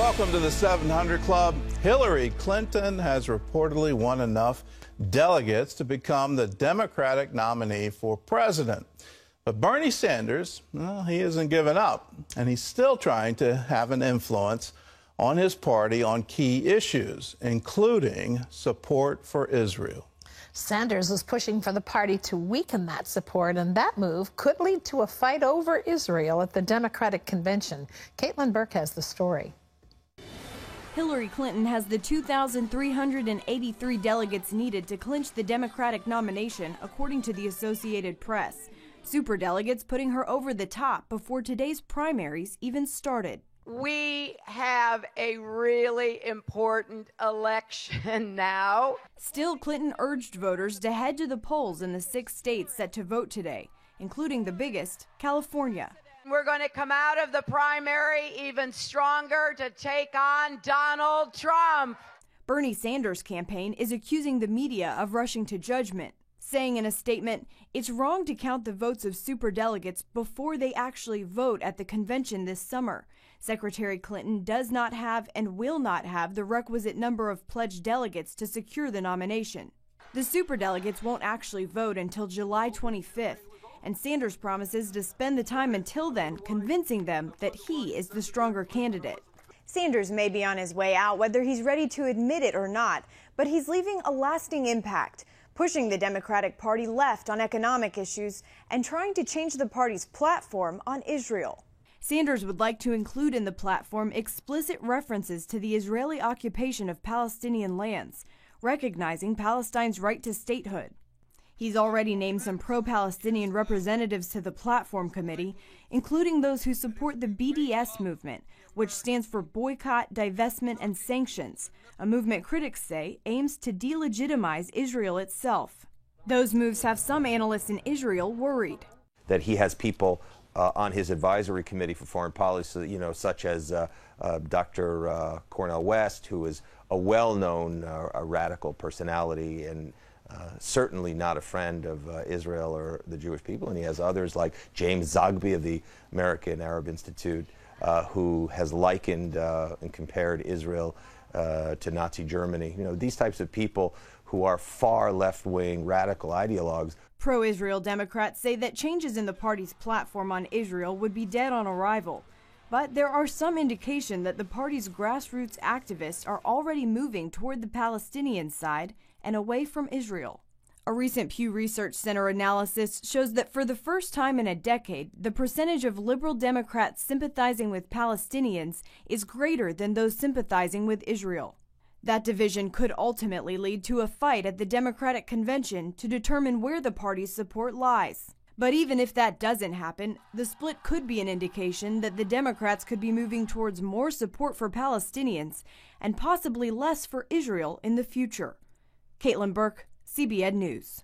Welcome to the 700 Club. Hillary Clinton has reportedly won enough delegates to become the Democratic nominee for president. But Bernie Sanders, well, he hasn't given up, and he's still trying to have an influence on his party on key issues, including support for Israel. Sanders is pushing for the party to weaken that support, and that move could lead to a fight over Israel at the Democratic convention. Caitlin Burke has the story. Hillary Clinton has the 2,383 delegates needed to clinch the Democratic nomination, according to the Associated Press. Superdelegates putting her over the top before today's primaries even started. We have a really important election now. Still, Clinton urged voters to head to the polls in the 6 states set to vote today, including the biggest, California. We're going to come out of the primary even stronger to take on Donald Trump. Bernie Sanders' campaign is accusing the media of rushing to judgment, saying in a statement, it's wrong to count the votes of superdelegates before they actually vote at the convention this summer. Secretary Clinton does not have and will not have the requisite number of pledged delegates to secure the nomination. The superdelegates won't actually vote until July 25th, and Sanders promises to spend the time until then convincing them that he is the stronger candidate. Sanders may be on his way out, whether he's ready to admit it or not, but he's leaving a lasting impact, pushing the Democratic Party left on economic issues and trying to change the party's platform on Israel. Sanders would like to include in the platform explicit references to the Israeli occupation of Palestinian lands, recognizing Palestine's right to statehood. He's already named some pro-Palestinian representatives to the platform committee, including those who support the BDS movement, which stands for Boycott, Divestment, and Sanctions, a movement critics say aims to delegitimize Israel itself. Those moves have some analysts in Israel worried. That he has people on his advisory committee for foreign policy, such as Dr. Cornel West, who is a well-known radical personality and certainly not a friend of Israel or the Jewish people. And he has others like James Zogby of the American Arab Institute, who has likened and compared Israel to Nazi Germany. These types of people who are far left-wing radical ideologues. Pro-Israel Democrats say that changes in the party's platform on Israel would be dead on arrival. But there are some indication that the party's grassroots activists are already moving toward the Palestinian side and away from Israel. A recent Pew Research Center analysis shows that for the first time in a decade, the percentage of liberal Democrats sympathizing with Palestinians is greater than those sympathizing with Israel. That division could ultimately lead to a fight at the Democratic convention to determine where the party's support lies. But even if that doesn't happen, the split could be an indication that the Democrats could be moving towards more support for Palestinians and possibly less for Israel in the future. Caitlin Burke, CBN News.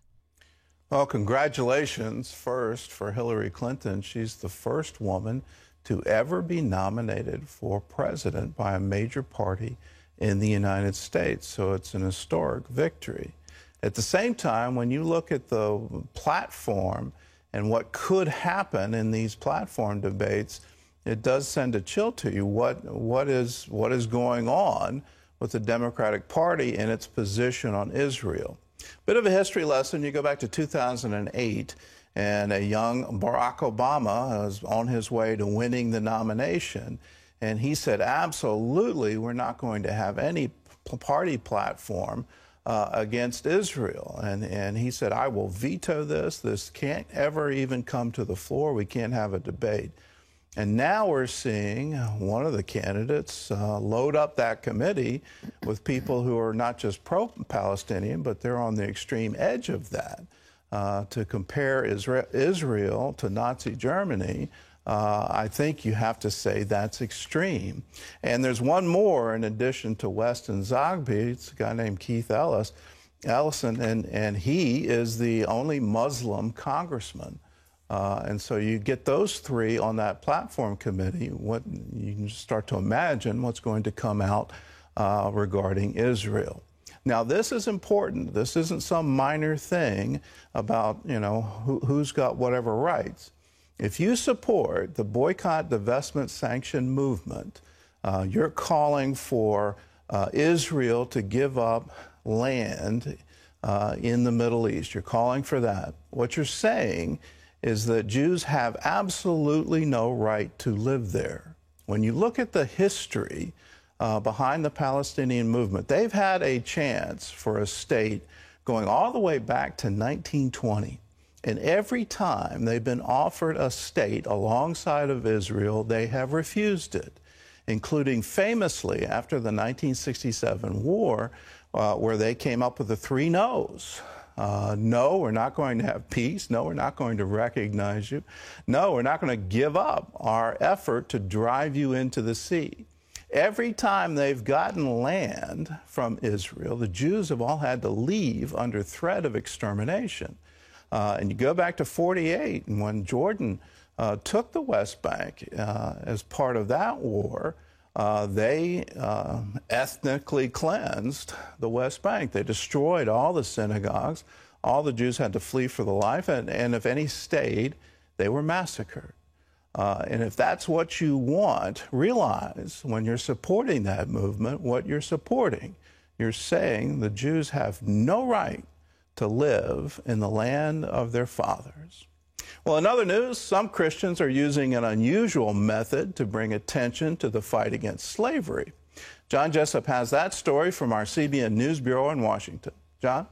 Well, congratulations first for Hillary Clinton. She's the first woman to ever be nominated for president by a major party in the United States. So it's an historic victory. At the same time, when you look at the platform and what could happen in these platform debates, it does send a chill to you. What is going on with the Democratic Party and its position on Israel? Bit of a history lesson. You go back to 2008, and a young Barack Obama was on his way to winning the nomination, and he said, absolutely, we're not going to have any party platform against Israel. And he said, I will veto this. This can't ever even come to the floor. We can't have a debate. And now we're seeing one of the candidates load up that committee with people who are not just pro-Palestinian, but they're on the extreme edge of that. To compare Israel to Nazi Germany, I think you have to say that's extreme. And there's one more in addition to West and Zogby. It's a guy named Keith Ellison, and he is the only Muslim congressman. And so you get those three on that platform committee, you can start to imagine what's going to come out regarding Israel. Now, this is important. This isn't some minor thing about, who's got whatever rights. If you support the boycott, divestment, sanction movement, You're calling for Israel to give up land in the Middle East. You're calling for that. What you're saying is that Jews have absolutely no right to live there. When you look at the history behind the Palestinian movement, they've had a chance for a state going all the way back to 1920. And every time they've been offered a state alongside of Israel, they have refused it, including famously after the 1967 war, where they came up with the 3 no's. No, we're not going to have peace. No, we're not going to recognize you. No, we're not going to give up our effort to drive you into the sea. Every time they've gotten land from Israel, the Jews have all had to leave under threat of extermination. And you go back to 48, and when Jordan took the West Bank as part of that war, they ethnically cleansed the West Bank. They destroyed all the synagogues. All the Jews had to flee for their life, and if any stayed, they were massacred. And if that's what you want, realize when you're supporting that movement, what you're supporting. You're saying the Jews have no right to live in the land of their fathers. Well, in other news, some Christians are using an unusual method to bring attention to the fight against slavery. John Jessup has that story from our CBN News Bureau in Washington. John?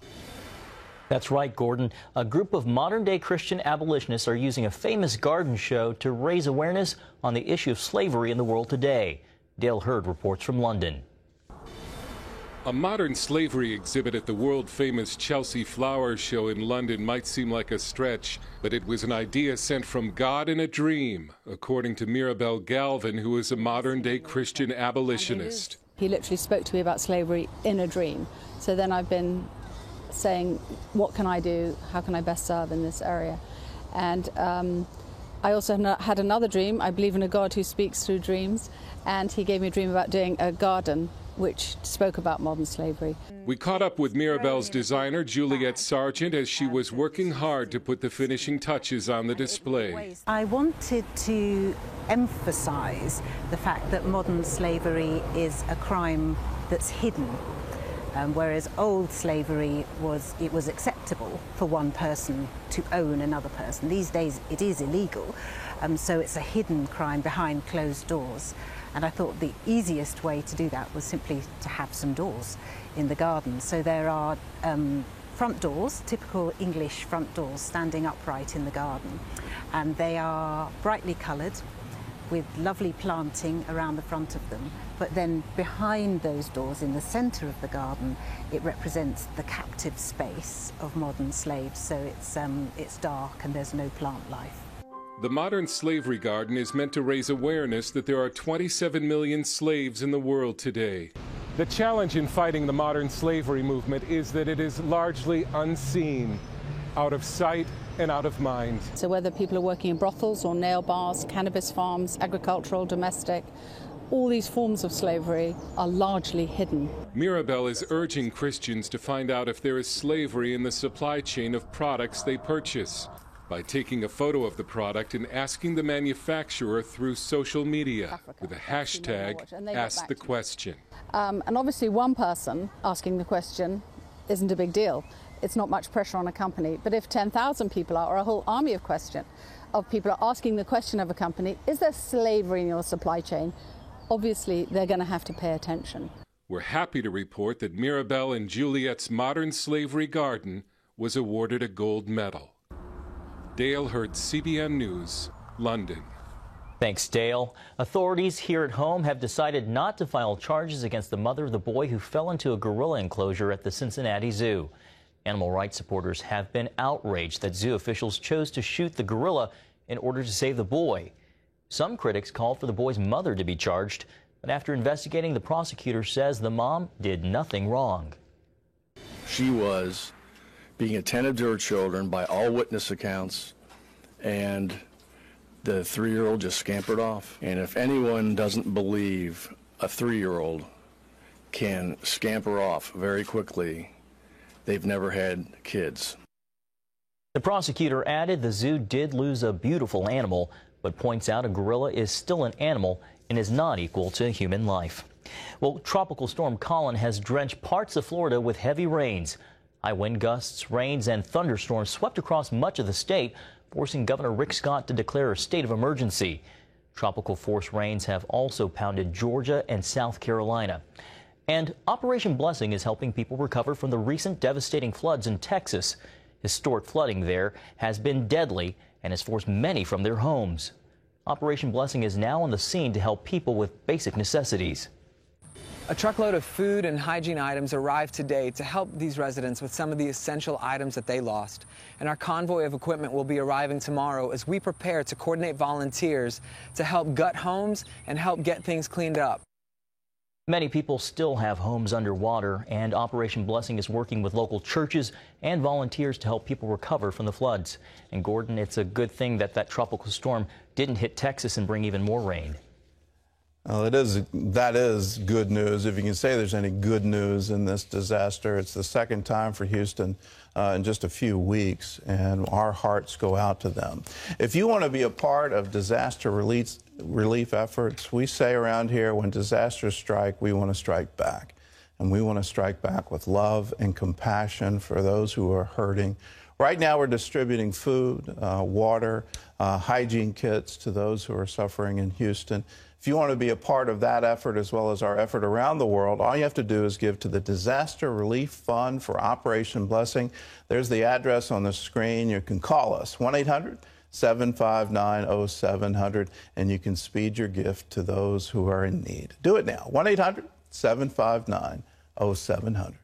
That's right, Gordon. A group of modern-day Christian abolitionists are using a famous garden show to raise awareness on the issue of slavery in the world today. Dale Hurd reports from London. A modern slavery exhibit at the world-famous Chelsea Flower Show in London might seem like a stretch, but it was an idea sent from God in a dream, according to Mirabel Galvin, who is a modern-day Christian abolitionist. He literally spoke to me about slavery in a dream. So then I've been saying, what can I do? How can I best serve in this area? And I also had another dream. I believe in a God who speaks through dreams, and he gave me a dream about doing a garden which spoke about modern slavery. We caught up with Mirabel's designer, Juliet Sargent, as she was working hard to put the finishing touches on the display. I wanted to emphasize the fact that modern slavery is a crime that's hidden. Whereas old slavery was acceptable for one person to own another person. These days it is illegal, so it's a hidden crime behind closed doors. And I thought the easiest way to do that was simply to have some doors in the garden. So there are front doors, typical English front doors, standing upright in the garden. And they are brightly coloured with lovely planting around the front of them. But then behind those doors, in the centre of the garden, it represents the captive space of modern slaves. So it's dark and there's no plant life. The modern slavery garden is meant to raise awareness that there are 27 million slaves in the world today. The challenge in fighting the modern slavery movement is that it is largely unseen, out of sight and out of mind. So whether people are working in brothels or nail bars, cannabis farms, agricultural, domestic, all these forms of slavery are largely hidden. Mirabel is urging Christians to find out if there is slavery in the supply chain of products they purchase by taking a photo of the product and asking the manufacturer through social media with a hashtag #AskTheQuestion. And obviously one person asking the question isn't a big deal. It's not much pressure on a company. But if 10,000 people are, or a whole army of people are asking the question of a company, is there slavery in your supply chain? Obviously, they're going to have to pay attention. We're happy to report that Mirabel and Juliet's modern slavery garden was awarded a gold medal. Dale Hurd, CBN News, London. Thanks, Dale. Authorities here at home have decided not to file charges against the mother of the boy who fell into a gorilla enclosure at the Cincinnati Zoo. Animal rights supporters have been outraged that zoo officials chose to shoot the gorilla in order to save the boy. Some critics called for the boy's mother to be charged, but after investigating, the prosecutor says the mom did nothing wrong. She was being attentive to her children by all witness accounts, and the 3-year-old just scampered off. And if anyone doesn't believe a 3-year-old can scamper off very quickly, they've never had kids. The prosecutor added the zoo did lose a beautiful animal, but points out a gorilla is still an animal and is not equal to human life. Well, Tropical Storm Colin has drenched parts of Florida with heavy rains. High wind gusts, rains, and thunderstorms swept across much of the state, forcing Governor Rick Scott to declare a state of emergency. Tropical force rains have also pounded Georgia and South Carolina. And Operation Blessing is helping people recover from the recent devastating floods in Texas. Historic flooding there has been deadly and has forced many from their homes. Operation Blessing is now on the scene to help people with basic necessities. A truckload of food and hygiene items arrived today to help these residents with some of the essential items that they lost. And our convoy of equipment will be arriving tomorrow as we prepare to coordinate volunteers to help gut homes and help get things cleaned up. Many people still have homes underwater, and Operation Blessing is working with local churches and volunteers to help people recover from the floods. And Gordon, it's a good thing that that tropical storm didn't hit Texas and bring even more rain. Well, that is good news. If you can say there's any good news in this disaster, it's the second time for Houston in just a few weeks, and our hearts go out to them. If you want to be a part of disaster relief efforts, we say around here, when disasters strike, we want to strike back. And we want to strike back with love and compassion for those who are hurting. Right now, we're distributing food, water, hygiene kits to those who are suffering in Houston. If you want to be a part of that effort as well as our effort around the world, all you have to do is give to the Disaster Relief Fund for Operation Blessing. There's the address on the screen. You can call us, 1-800-759-0700, and you can speed your gift to those who are in need. Do it now, 1-800-759-0700.